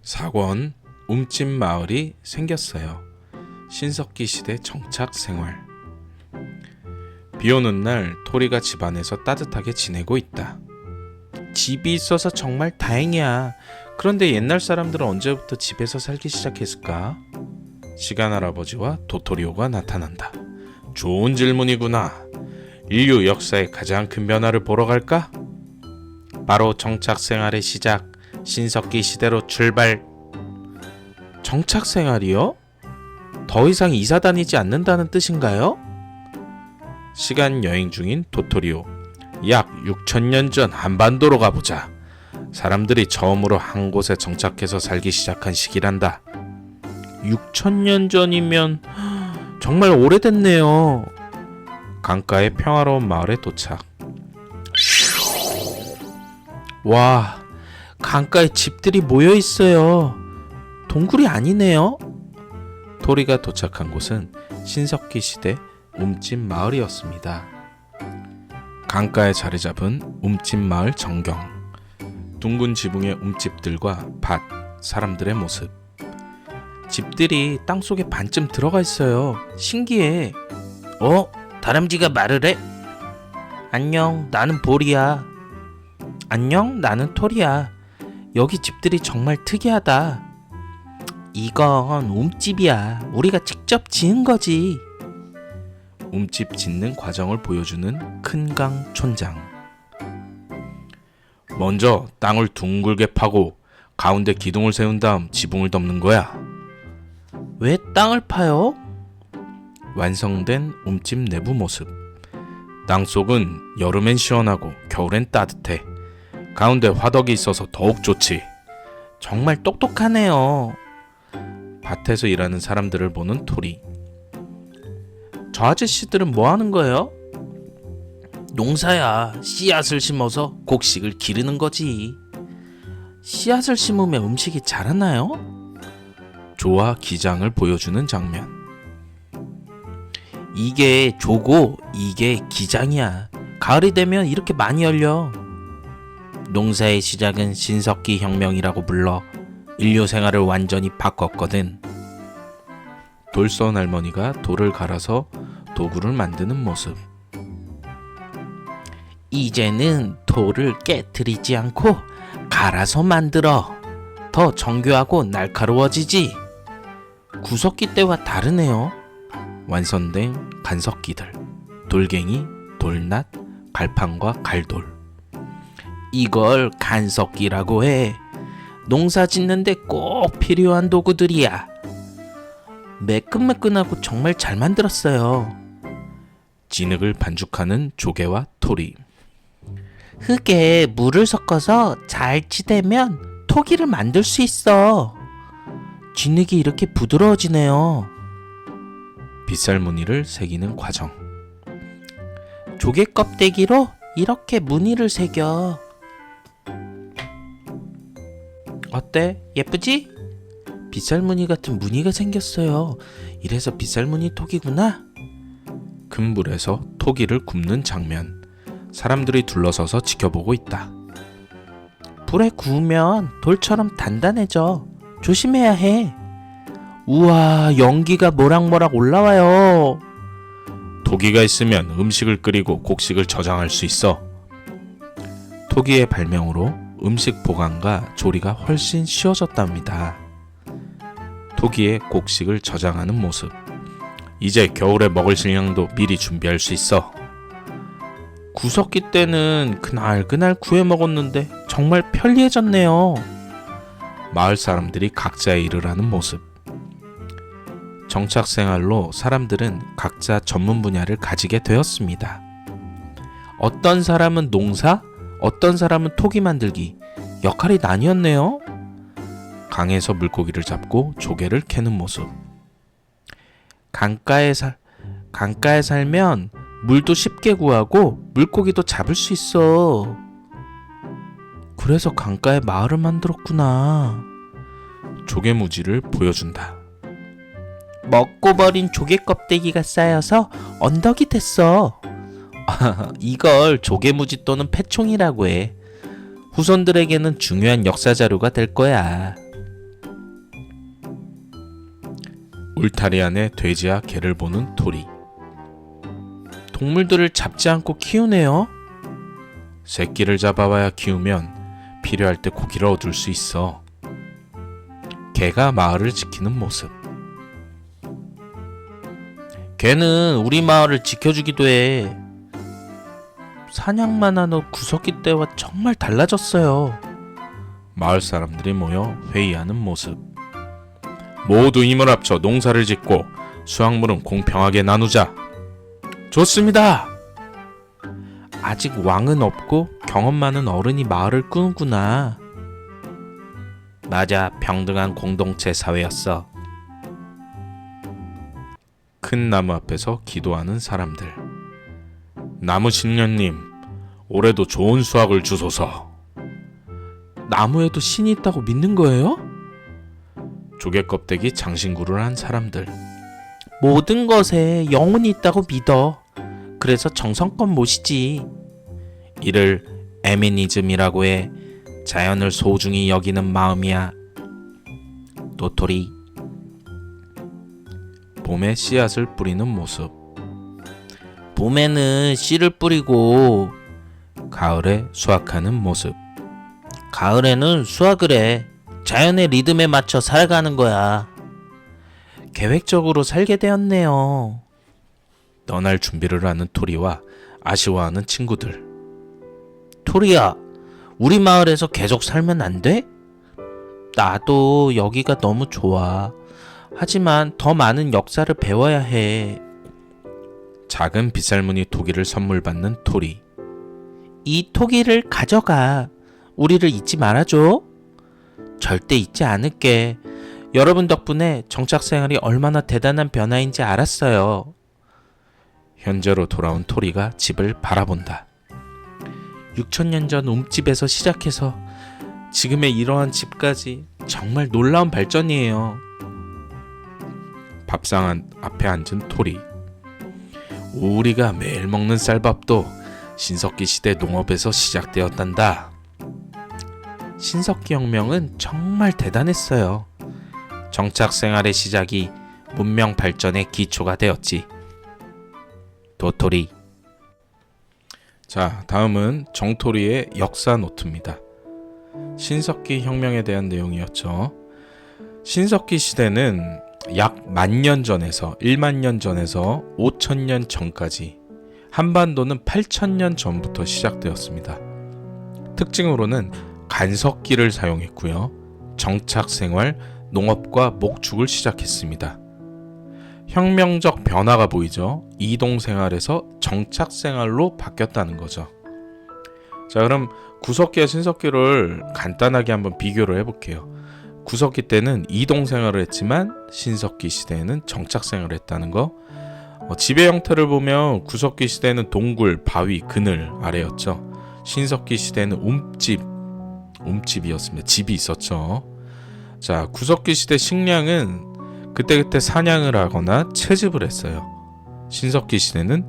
사권 움집 마을이 생겼어요. 신석기 시대 정착 생활. 비 오는 날 토리가 집안에서 따뜻하게 지내고 있다. 집이 있어서 정말 다행이야. 그런데 옛날 사람들은 언제부터 집에서 살기 시작했을까? 시간 할아버지와 도토리오가 나타난다. 좋은 질문이구나. 인류 역사의 가장 큰 변화를 보러 갈까? 바로 정착 생활의 시작, 신석기 시대로 출발. 정착 생활이요? 더 이상 이사 다니지 않는다는 뜻인가요? 시간 여행 중인 도토리오. 약 6천년 전 한반도로 가보자. 사람들이 처음으로 한 곳에 정착해서 살기 시작한 시기란다. 6천년 전이면 정말 오래됐네요. 강가의 평화로운 마을에 도착. 와, 강가에 집들이 모여 있어요. 동굴이 아니네요. 토리가 도착한 곳은 신석기 시대 움집 마을이었습니다. 강가에 자리 잡은 움집 마을 전경. 둥근 지붕의 움집들과 밭, 사람들의 모습. 집들이 땅속에 반쯤 들어가 있어요. 신기해. 다람쥐가 말을 해? 안녕, 나는 보리야. 안녕, 나는 토리야. 여기 집들이 정말 특이하다. 이건 움집이야. 우리가 직접 지은 거지. 움집 짓는 과정을 보여주는 큰강 촌장. 먼저 땅을 둥글게 파고 가운데 기둥을 세운 다음 지붕을 덮는 거야. 왜 땅을 파요? 완성된 움집 내부 모습. 땅속은 여름엔 시원하고 겨울엔 따뜻해. 가운데 화덕이 있어서 더욱 좋지. 정말 똑똑하네요. 밭에서 일하는 사람들을 보는 토리. 저 아저씨들은 뭐 하는 거예요? 농사야. 씨앗을 심어서 곡식을 기르는 거지. 씨앗을 심으면 음식이 자라나요? 조화 기장을 보여주는 장면. 이게 조고 이게 기장이야. 가을이 되면 이렇게 많이 열려. 농사의 시작은 신석기 혁명이라고 불러. 인류 생활을 완전히 바꿨거든. 돌선 할머니가 돌을 갈아서 도구를 만드는 모습. 이제는 돌을 깨트리지 않고 갈아서 만들어. 더 정교하고 날카로워지지. 구석기 때와 다르네요. 완성된 간석기들. 돌갱이, 돌낫, 갈판과 갈돌. 이걸 간석기라고 해. 농사 짓는데 꼭 필요한 도구들이야. 매끈매끈하고 정말 잘 만들었어요. 진흙을 반죽하는 조개와 토리. 흙에 물을 섞어서 잘 치대면 토기를 만들 수 있어. 진흙이 이렇게 부드러워지네요. 빗살 무늬를 새기는 과정. 조개 껍데기로 이렇게 무늬를 새겨. 어때? 예쁘지? 빗살 무늬 같은 무늬가 생겼어요. 이래서 빗살 무늬 토기구나. 큰 불에서 토기를 굽는 장면. 사람들이 둘러서서 지켜보고 있다. 불에 구우면 돌처럼 단단해져. 조심해야 해. 우와, 연기가 모락모락 올라와요. 토기가 있으면 음식을 끓이고 곡식을 저장할 수 있어. 토기의 발명으로 음식 보관과 조리가 훨씬 쉬워졌답니다. 토기에 곡식을 저장하는 모습. 이제 겨울에 먹을 식량도 미리 준비할 수 있어. 구석기 때는 그날 구해 먹었는데 정말 편리해졌네요. 마을 사람들이 각자의 일을 하는 모습. 정착 생활로 사람들은 각자 전문 분야를 가지게 되었습니다. 어떤 사람은 농사, 어떤 사람은 토기 만들기. 역할이 나뉘었네요. 강에서 물고기를 잡고 조개를 캐는 모습. 강가에 살면 물도 쉽게 구하고 물고기도 잡을 수 있어. 그래서 강가에 마을을 만들었구나. 조개무지를 보여준다. 먹고 버린 조개 껍데기가 쌓여서 언덕이 됐어. 이걸 조개무지 또는 패총이라고 해. 후손들에게는 중요한 역사 자료가 될 거야. 울타리 안에 돼지와 개를 보는 토리. 동물들을 잡지 않고 키우네요. 새끼를 잡아와야 키우면 필요할 때 고기를 얻을 수 있어. 개가 마을을 지키는 모습. 개는 우리 마을을 지켜주기도 해. 사냥만 하는 구석기 때와 정말 달라졌어요. 마을 사람들이 모여 회의하는 모습. 모두 힘을 합쳐 농사를 짓고 수확물은 공평하게 나누자. 좋습니다. 아직 왕은 없고 경험 많은 어른이 마을을 꾸는구나. 맞아, 평등한 공동체 사회였어. 큰 나무 앞에서 기도하는 사람들. 나무 신녀님, 올해도 좋은 수확을 주소서. 나무에도 신이 있다고 믿는 거예요? 조개 껍데기 장신구를 한 사람들. 모든 것에 영혼이 있다고 믿어. 그래서 정성껏 모시지. 이를 에미니즘이라고 해. 자연을 소중히 여기는 마음이야. 도토리. 봄에 씨앗을 뿌리는 모습. 봄에는 씨를 뿌리고 가을에 수확하는 모습. 가을에는 수확을 해. 자연의 리듬에 맞춰 살아가는 거야. 계획적으로 살게 되었네요. 떠날 준비를 하는 토리와 아쉬워하는 친구들. 토리야, 우리 마을에서 계속 살면 안 돼? 나도 여기가 너무 좋아. 하지만 더 많은 역사를 배워야 해. 작은 빗살무늬 토기를 선물 받는 토리. 이 토기를 가져가. 우리를 잊지 말아줘. 절대 잊지 않을게. 여러분 덕분에 정착생활이 얼마나 대단한 변화인지 알았어요. 현재로 돌아온 토리가 집을 바라본다. 6,000년 전 움집에서 시작해서 지금의 이러한 집까지 정말 놀라운 발전이에요. 밥상 앞에 앉은 토리. 우리가 매일 먹는 쌀밥도 신석기 시대 농업에서 시작되었단다. 신석기 혁명은 정말 대단했어요. 정착 생활의 시작이 문명 발전의 기초가 되었지. 도토리. 자, 다음은 정토리의 역사 노트입니다. 신석기 혁명에 대한 내용이었죠. 신석기 시대는 약 10,000년 전에서 10,000년 전에서 5,000년 전까지, 한반도는 8,000년 전부터 시작되었습니다. 특징으로는 간석기를 사용했고요. 정착생활, 농업과 목축을 시작했습니다. 혁명적 변화가 보이죠. 이동생활에서 정착생활로 바뀌었다는 거죠. 자, 그럼 구석기와 신석기를 간단하게 한번 비교를 해볼게요. 구석기 때는 이동생활을 했지만 신석기 시대에는 정착생활을 했다는 거. 지배 형태를 보면 구석기 시대에는 동굴, 바위, 그늘 아래였죠. 신석기 시대에는 움집이었습니다. 집이 있었죠. 자, 구석기 시대 식량은 그때그때 사냥을 하거나 채집을 했어요. 신석기 시대는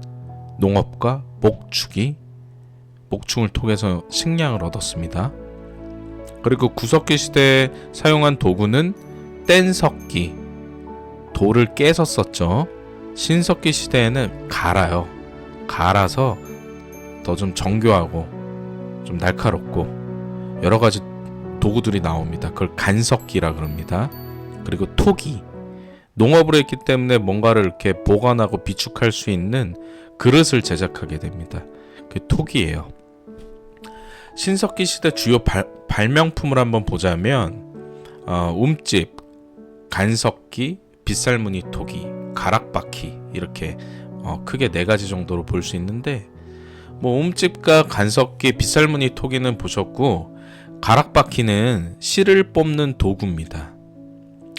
농업과 목축을 통해서 식량을 얻었습니다. 그리고 구석기 시대에 사용한 도구는 뗀석기, 돌을 깨서 썼죠. 신석기 시대에는 갈아서 더 좀 정교하고 좀 날카롭고 여러 가지 도구들이 나옵니다. 그걸 간석기라 그럽니다. 그리고 토기, 농업을 했기 때문에 뭔가를 이렇게 보관하고 비축할 수 있는 그릇을 제작하게 됩니다. 그게 토기예요. 신석기 시대 주요 발명품을 한번 보자면 움집, 간석기, 빗살무늬 토기, 가락바퀴, 이렇게 크게 4가지 정도로 볼 수 있는데, 움집과 간석기, 빗살무늬 토기는 보셨고, 가락바퀴는 실을 뽑는 도구입니다.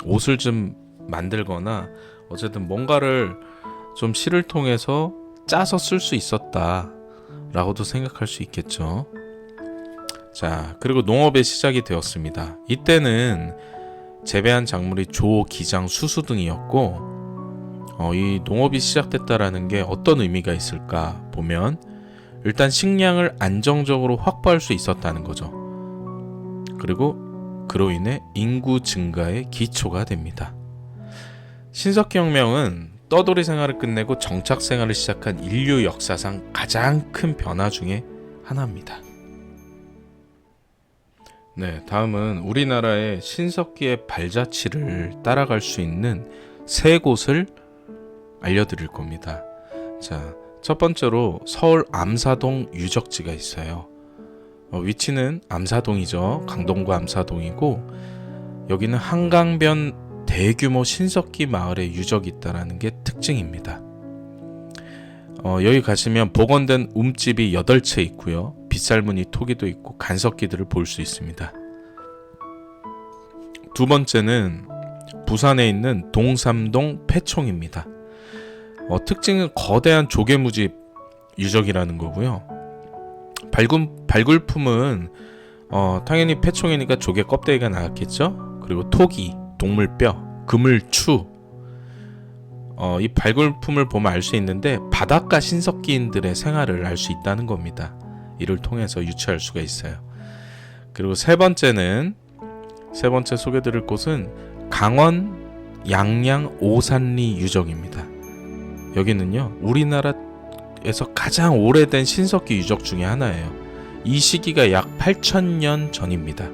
옷을 좀 만들거나 어쨌든 뭔가를 좀 실을 통해서 짜서 쓸 수 있었다 라고도 생각할 수 있겠죠. 자, 그리고 농업의 시작이 되었습니다. 이때는 재배한 작물이 조, 기장, 수수 등이었고, 이 농업이 시작됐다라는 게 어떤 의미가 있을까 보면, 일단 식량을 안정적으로 확보할 수 있었다는 거죠. 그리고 그로 인해 인구 증가의 기초가 됩니다. 신석기 혁명은 떠돌이 생활을 끝내고 정착 생활을 시작한 인류 역사상 가장 큰 변화 중에 하나입니다. 네, 다음은 우리나라의 신석기의 발자취를 따라갈 수 있는 세 곳을 알려드릴 겁니다. 자, 첫 번째로 서울 암사동 유적지가 있어요. 위치는 암사동이죠. 강동구 암사동이고 여기는 한강변 대규모 신석기 마을에 유적이 있다는 게 특징입니다. 여기 가시면 복원된 움집이 8채 있고요. 빗살무늬 토기도 있고 간석기들을 볼 수 있습니다. 두 번째는 부산에 있는 동삼동 폐총입니다. 특징은 거대한 조개무집 유적이라는 거고요. 발굴품은 당연히 폐총이니까 조개 껍데기가 나왔겠죠. 그리고 토기, 동물뼈, 그물추. 이 발굴품을 보면 알 수 있는데 바닷가 신석기인들의 생활을 알 수 있다는 겁니다. 이를 통해서 유추할 수가 있어요. 그리고 세 번째 소개드릴 곳은 강원 양양 오산리 유적입니다. 여기는요, 우리나라에서 가장 오래된 신석기 유적 중에 하나예요. 이 시기가 약 8,000년 전입니다.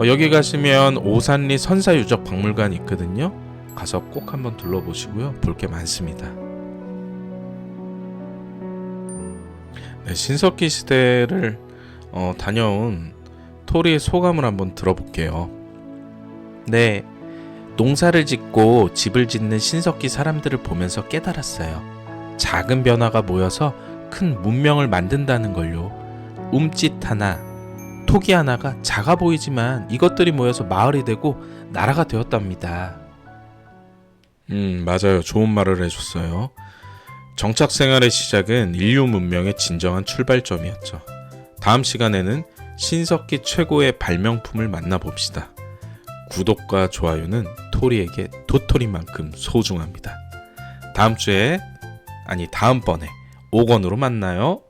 여기 가시면 오산리 선사유적 박물관이 있거든요. 가서 꼭 한번 둘러보시고요. 볼 게 많습니다. 네, 신석기 시대를 다녀온 토리의 소감을 한번 들어볼게요. 네, 농사를 짓고 집을 짓는 신석기 사람들을 보면서 깨달았어요. 작은 변화가 모여서 큰 문명을 만든다는 걸요. 움짓 하나, 토기 하나가 작아 보이지만 이것들이 모여서 마을이 되고 나라가 되었답니다. 맞아요. 좋은 말을 해줬어요. 정착 생활의 시작은 인류 문명의 진정한 출발점이었죠. 다음 시간에는 신석기 최고의 발명품을 만나봅시다. 구독과 좋아요는 토리에게 도토리만큼 소중합니다. 다음번에 5권으로 만나요.